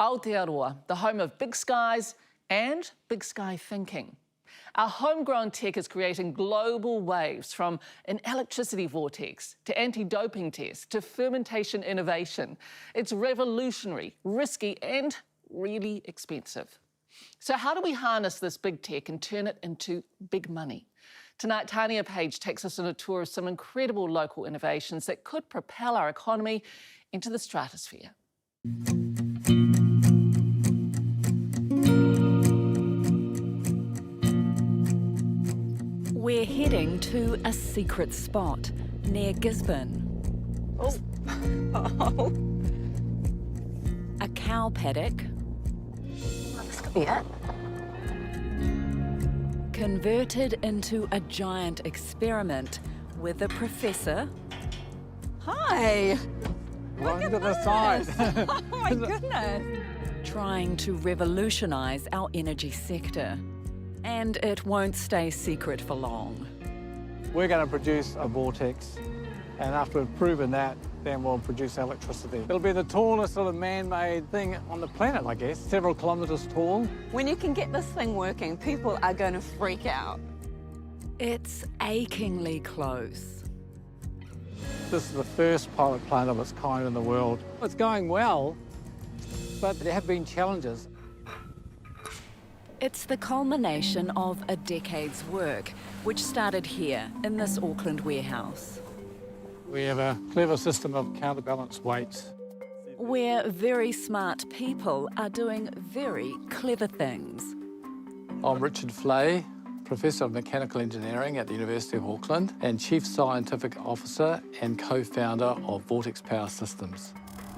Aotearoa, the home of big skies and big sky thinking. Our homegrown tech is creating global waves, from an electricity vortex to anti-doping tests to fermentation innovation. It's revolutionary, risky and really expensive. So how do we harness this big tech and turn it into big money? Tonight, Tania Page takes us on a tour of some incredible local innovations that could propel our economy into the stratosphere. We're heading to a secret spot near Gisborne. Oh. A cow paddock. This could be it. Converted into a giant experiment with a professor. Hi. One to the side. Oh my goodness. Trying to revolutionise our energy sector. And it won't stay secret for long. We're going to produce a vortex, and after we've proven that, then we'll produce electricity. It'll be the tallest sort of man-made thing on the planet, I guess, several kilometres tall. When you can get this thing working, people are going to freak out. It's achingly close. This is the first pilot plant of its kind in the world. It's going well, but there have been challenges. It's the culmination of a decade's work, which started here in this Auckland warehouse, We have a clever system of counterbalance weights. where very smart people are doing very clever things. I'm Richard Flay, Professor of Mechanical Engineering at the University of Auckland and Chief Scientific Officer and co-founder of Vortex Power Systems.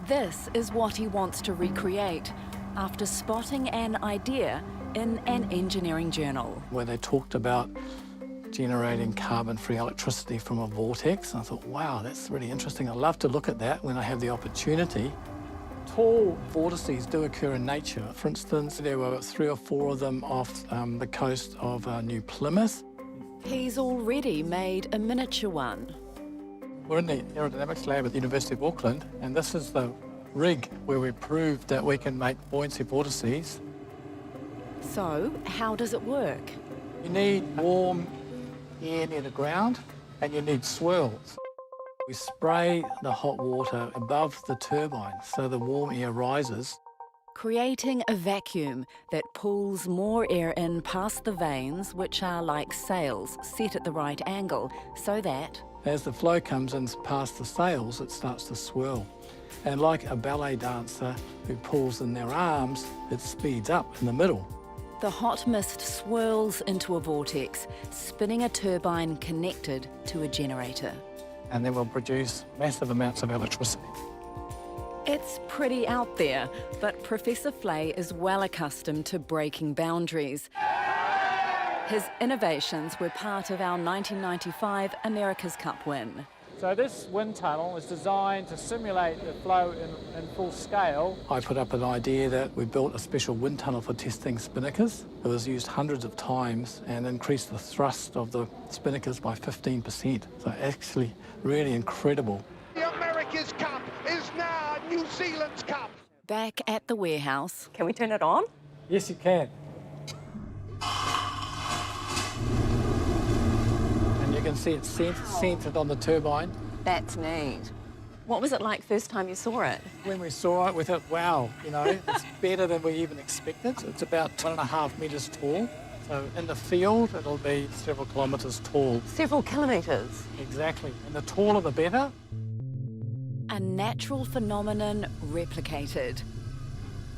This is what he wants to recreate after spotting an idea in an engineering journal. Where they talked about generating carbon-free electricity from a vortex. And I thought, wow, that's really interesting. I'd love to look at that when I have the opportunity. Tall vortices do occur in nature. For instance, there were 3 or 4 of them off the coast of New Plymouth. He's already made a miniature one. We're in the aerodynamics lab at the University of Auckland, and this is the rig where we proved that we can make buoyancy vortices. So, how does it work? You need warm air near the ground, and you need swirls. We spray the hot water above the turbine so the warm air rises. Creating a vacuum that pulls more air in past the vanes, which are like sails set at the right angle, so that As the flow comes in past the sails, it starts to swirl. And like a ballet dancer who pulls in their arms, it speeds up in the middle. the hot mist swirls into a vortex, spinning a turbine connected to a generator. And then we'll produce massive amounts of electricity. It's pretty out there, but Professor Flay is well accustomed to breaking boundaries. His innovations were part of our 1995 America's Cup win. So this wind tunnel is designed to simulate the flow in full scale. I put up an idea that we built a special wind tunnel for testing spinnakers. It was used hundreds of times and increased the thrust of the spinnakers by 15%. So actually really incredible. The America's Cup is now New Zealand's Cup. Back at the warehouse, Can we turn it on? Yes, you can. And you can see it's centered on the turbine. That's neat. What was it like first time you saw it? When we saw it, we thought, wow, you know, it's better than we even expected. It's about 1.5 metres tall. So in the field, it'll be several kilometres tall. Several kilometres. Exactly. And the taller, the better. a natural phenomenon replicated.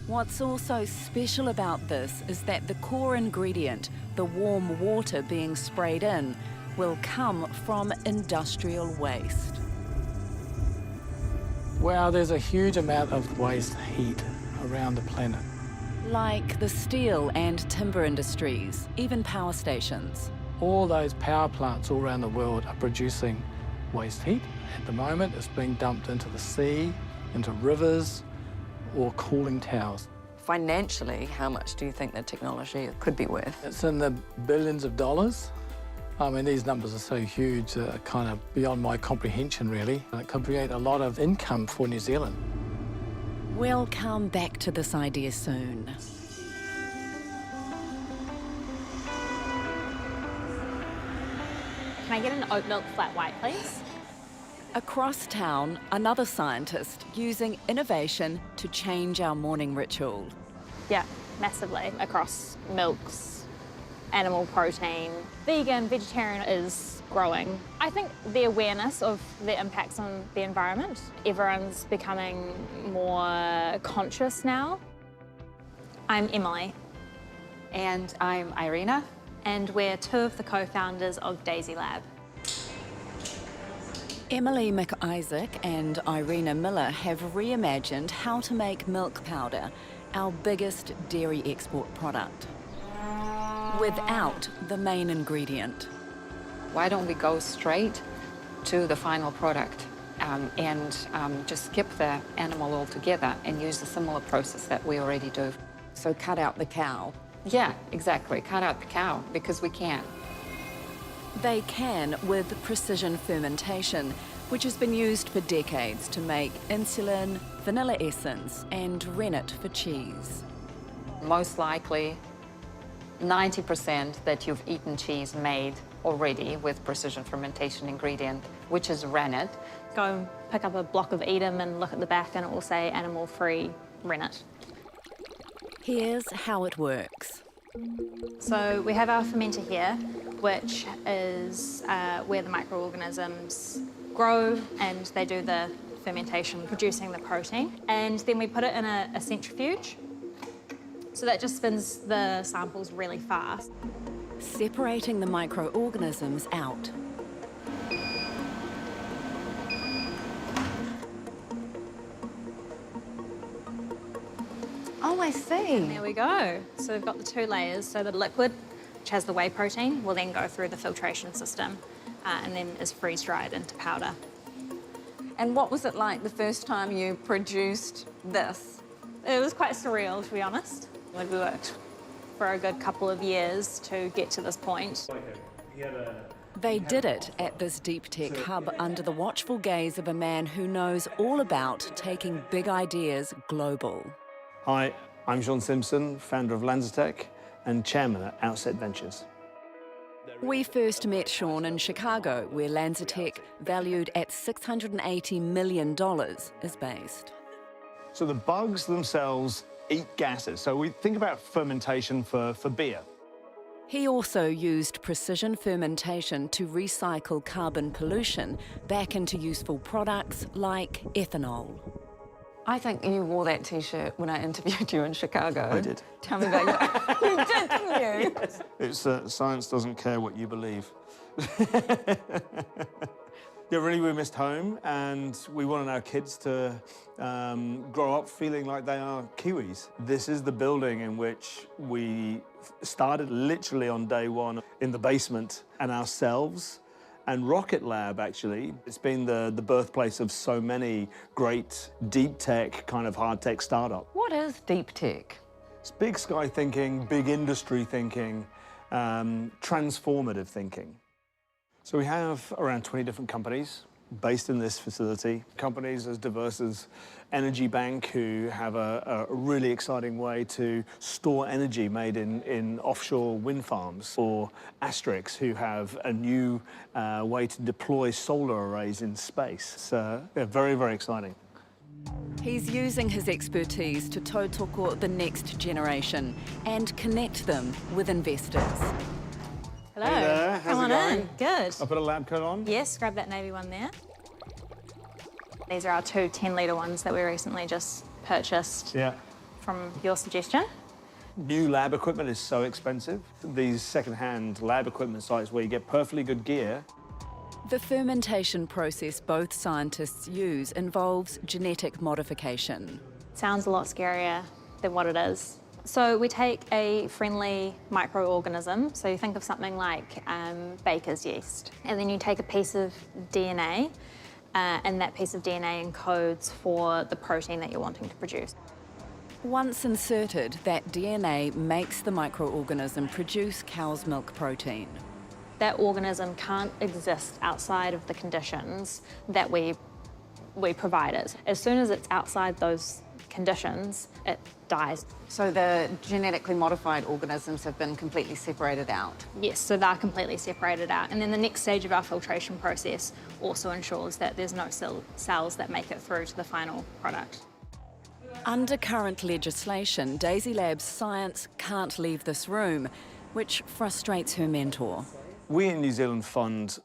What's also special about this is that the core ingredient, the warm water being sprayed in, will come from industrial waste. Well, there's a huge amount of waste heat around the planet. Like the steel and timber industries, even power stations. All those power plants all around the world are producing waste heat. At the moment, it's being dumped into the sea, into rivers, or cooling towers. Financially, how much do you think the technology could be worth? It's in the billions of dollars. I mean, these numbers are so huge, kind of beyond my comprehension, really. It could create a lot of income for New Zealand. We'll come back to this idea soon. Can I get an oat milk flat white, please? Across town, another scientist using innovation to change our morning ritual. Yeah, massively. Across milks, animal protein, vegan, vegetarian is growing. I think the awareness of the impacts on the environment, everyone's becoming more conscious now. I'm Emily. And I'm Irina. And we're two of the co-founders of Daisy Lab. Emily McIsaac and Irina Miller have reimagined how to make milk powder, our biggest dairy export product, without the main ingredient. Why don't we go straight to the final product and just skip the animal altogether and use the similar process that we already do? So cut out the cow. Yeah, exactly. Cut out the cow, because we can. They can with precision fermentation, which has been used for decades to make insulin, vanilla essence, and rennet for cheese. Most likely, 90% that you've eaten cheese made already with precision fermentation ingredient, which is rennet. Go pick up a block of Edam and look at the back and it will say animal-free rennet. Here's how it works. So we have our fermenter here, which is where the microorganisms grow and they do the fermentation, producing the protein. And then we put it in a centrifuge. So that just spins the samples really fast. Separating the microorganisms out. Oh, I see. There we go. So we've got the two layers. So the liquid, which has the whey protein, will then go through the filtration system and then is freeze-dried into powder. And what was it like the first time you produced this? It was quite surreal, to be honest. We worked for a good couple of years to get to this point. They did it at this deeptech hub under the watchful gaze of a man who knows all about taking big ideas global. Hi, I'm Sean Simpson, founder of Lanzatech and chairman at Outset Ventures. We first met Sean in Chicago, where Lanzatech, valued at $680 million, is based. So the bugs themselves eat gases. So we think about fermentation for beer. He also used precision fermentation to recycle carbon pollution back into useful products like ethanol. I think you wore that T-shirt when I interviewed you in Chicago. I did. Tell me about you. You did, didn't you? Yes. It's science doesn't care what you believe. Yeah, really, we missed home, and we wanted our kids to grow up feeling like they are Kiwis. This is the building in which we started literally on day one in the basement, and ourselves and Rocket Lab, actually. It's been the birthplace of so many great deep tech, kind of hard tech startups. What is deep tech? It's big sky thinking, big industry thinking, transformative thinking. So we have around 20 different companies based in this facility. Companies as diverse as Energy Bank, who have a really exciting way to store energy made in offshore wind farms, or Asterix, who have a new way to deploy solar arrays in space. So they're very, very exciting. He's using his expertise to tautoko the next generation and connect them with investors. Hello. Hey there, how's Come on it going? in. Good. I put a lab coat on. Yes, grab that navy one there. These are our two 10-litre ones that we recently just purchased Yeah. from your suggestion. New lab equipment is so expensive. These second-hand lab equipment sites where you get perfectly good gear. The fermentation process both scientists use involves genetic modification. Sounds a lot scarier than what it is. So we take a friendly microorganism, so you think of something like baker's yeast, and then you take a piece of DNA, and that piece of DNA encodes for the protein that you're wanting to produce. Once inserted, that DNA makes the microorganism produce cow's milk protein. That organism can't exist outside of the conditions that we provide it. As soon as it's outside those conditions, it dies. So the genetically modified organisms have been completely separated out? Yes, so they're completely separated out. And then the next stage of our filtration process also ensures that there's no cells that make it through to the final product. Under current legislation, Daisy Labs science can't leave this room, which frustrates her mentor. We in New Zealand fund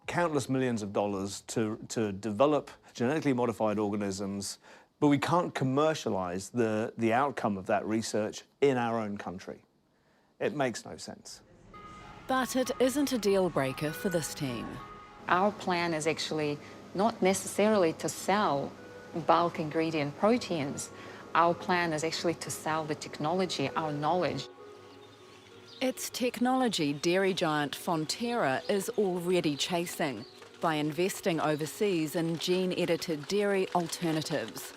countless millions of dollars to develop genetically modified organisms, but we can't commercialize the outcome of that research in our own country. It makes no sense. But it isn't a deal breaker for this team. Our plan is actually not necessarily to sell bulk ingredient proteins. Our plan is actually to sell the technology, our knowledge. It's technology dairy giant Fonterra is already chasing by investing overseas in gene-edited dairy alternatives.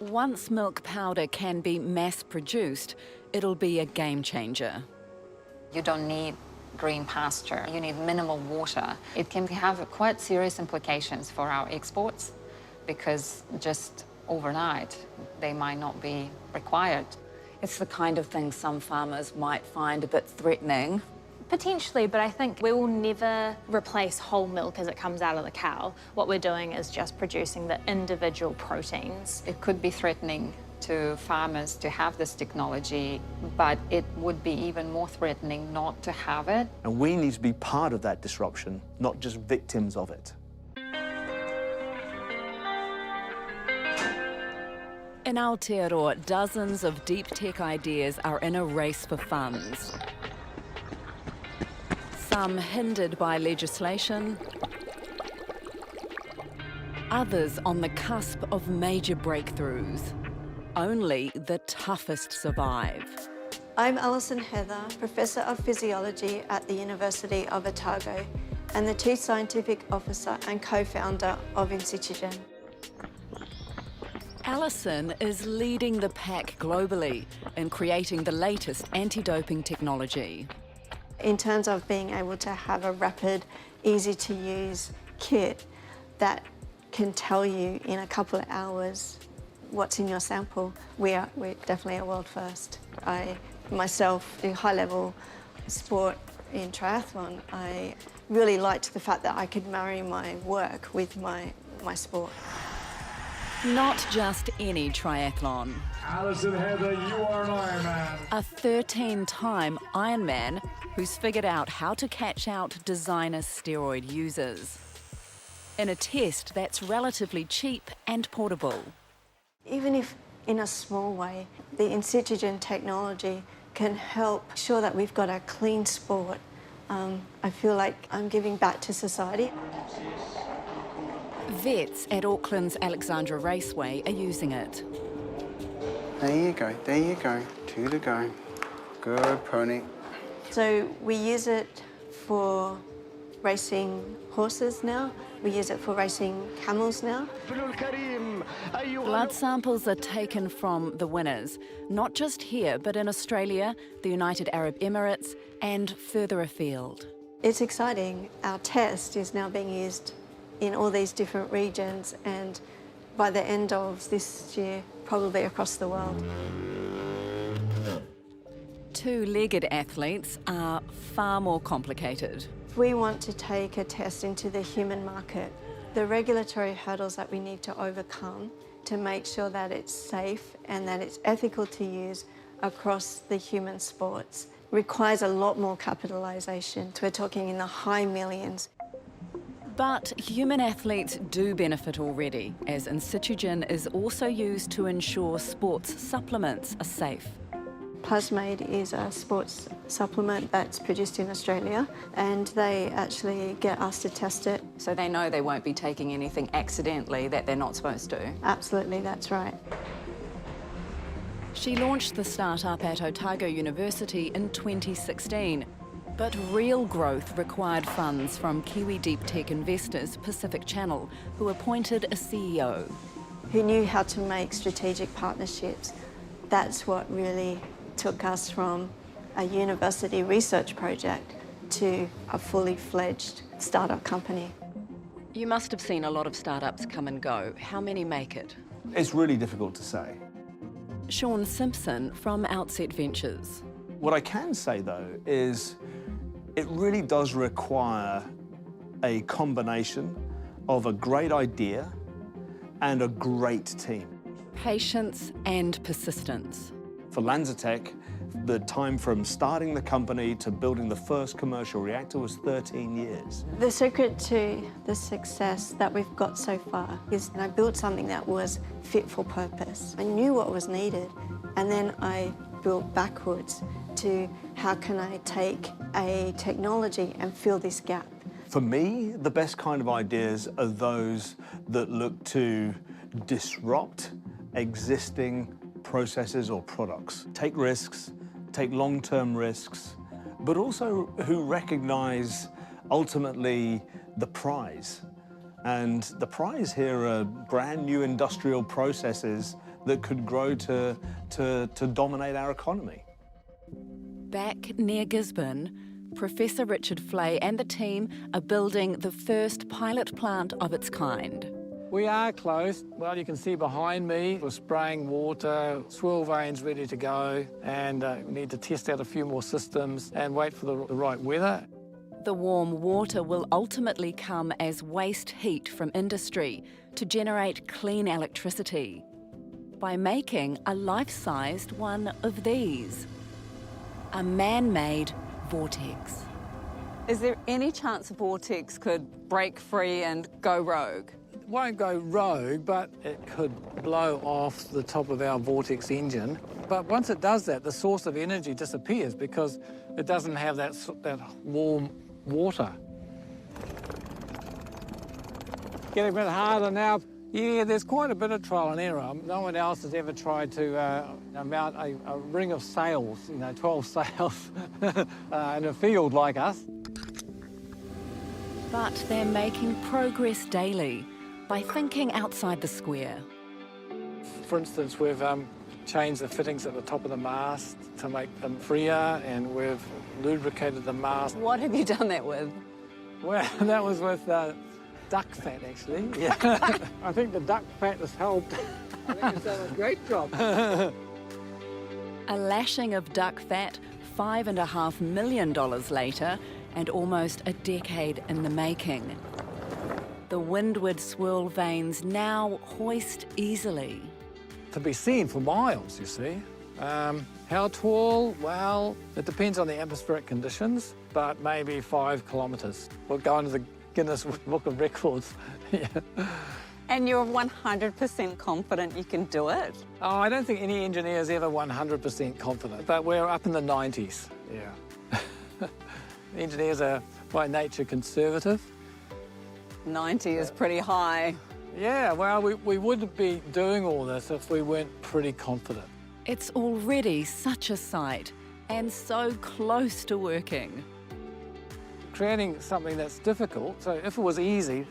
Once milk powder can be mass-produced, it'll be a game changer. You don't need green pasture, you need minimal water. It can have quite serious implications for our exports because just overnight they might not be required. It's the kind of thing some farmers might find a bit threatening. Potentially, but I think we will never replace whole milk as it comes out of the cow. What we're doing is just producing the individual proteins. It could be threatening to farmers to have this technology, but it would be even more threatening not to have it. And we need to be part of that disruption, not just victims of it. In Aotearoa, dozens of deep tech ideas are in a race for funds. Some hindered by legislation, others on the cusp of major breakthroughs. Only the toughest survive. I'm Alison Heather, Professor of Physiology at the University of Otago and the Chief Scientific Officer and co-founder of Inogen. Alison is leading the pack globally in creating the latest anti-doping technology. In terms of being able to have a rapid, easy-to-use kit that can tell you in a couple of hours what's in your sample, we're definitely a world first. I myself do high-level sport in triathlon. I really liked the fact that I could marry my work with my sport. Not just any triathlon. Alison Heather, you are an Ironman. A 13-time Ironman who's figured out how to catch out designer steroid users. In a test that's relatively cheap and portable. Even if in a small way, the Inogen technology can help ensure that we've got a clean sport. I feel like I'm giving back to society. Vets at Auckland's Alexandra Raceway are using it. There you go, 2 to go. Good pony. So we use it for racing horses now. We use it for racing camels now. Blood samples are taken from the winners, not just here, but in Australia, the United Arab Emirates, and further afield. It's exciting. Our test is now being used in all these different regions, and by the end of this year, probably across the world. Two-legged athletes are far more complicated. If we want to take a test into the human market, the regulatory hurdles that we need to overcome to make sure that it's safe and that it's ethical to use across the human sports requires a lot more capitalisation. We're talking in the high millions. But human athletes do benefit already, as Inogen is also used to ensure sports supplements are safe. Plasmade is a sports supplement that's produced in Australia, and they actually get us to test it. So they know they won't be taking anything accidentally that they're not supposed to? Absolutely, that's right. She launched the startup at Otago University in 2016. But real growth required funds from Kiwi deep-tech investors Pacific Channel, who appointed a CEO. Who knew how to make strategic partnerships. That's what really took us from a university research project to a fully fledged startup company. You must have seen a lot of startups come and go. How many make it? It's really difficult to say. Sean Simpson from Outset Ventures. What I can say, though, is it really does require a combination of a great idea and a great team. Patience and persistence. For LanzaTech, the time from starting the company to building the first commercial reactor was 13 years. The secret to the success that we've got so far is I built something that was fit for purpose. I knew what was needed, and then I built backwards to how can I take a technology and fill this gap. For me, the best kind of ideas are those that look to disrupt existing processes or products. Take risks, take long-term risks, but also who recognize ultimately the prize. And the prize here are brand new industrial processes that could grow to dominate our economy. Back near Gisborne, Professor Richard Flay and the team are building the first pilot plant of its kind. We are close. Well, you can see behind me, we're spraying water, swirl vanes ready to go, and we need to test out a few more systems and wait for the right weather. The warm water will ultimately come as waste heat from industry to generate clean electricity by making a life-sized one of these, a man-made Vortex. Is there any chance Vortex could break free and go rogue? It won't go rogue, but it could blow off the top of our Vortex engine. But once it does that, the source of energy disappears because it doesn't have that warm water. Getting a bit harder now. Yeah, there's quite a bit of trial and error. No one else has ever tried to mount a ring of sails, 12 sails in a field like us. But they're making progress daily by thinking outside the square. For instance, we've changed the fittings at the top of the mast to make them freer, and we've lubricated the mast. What have you done that with? Well, that was with duck fat, actually. Yeah. I think the duck fat has helped. I think it's done a great job. A lashing of duck fat, $5.5 million later, and almost a decade in the making. The windward swirl vanes now hoist easily. To be seen for miles, you see. How tall? Well, it depends on the atmospheric conditions, but maybe 5 kilometres. We'll go into the Guinness Book of Records. Yeah. And you're 100% confident you can do it? Oh, I don't think any engineer is ever 100% confident, but we're up in the 90s. Yeah. Engineers are by nature conservative. 90 is pretty high. Yeah, well, we wouldn't be doing all this if we weren't pretty confident. It's already such a sight and so close to working. Creating something that's difficult, so if it was easy,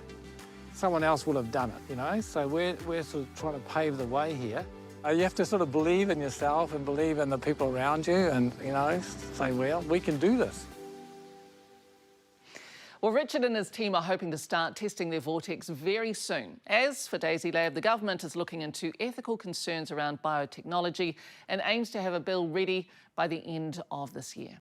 someone else would have done it, So we're sort of trying to pave the way here. You have to sort of believe in yourself and believe in the people around you and, say, well, we can do this. Well, Richard and his team are hoping to start testing their Vortex very soon. As for Daisy Lab, the government is looking into ethical concerns around biotechnology and aims to have a bill ready by the end of this year.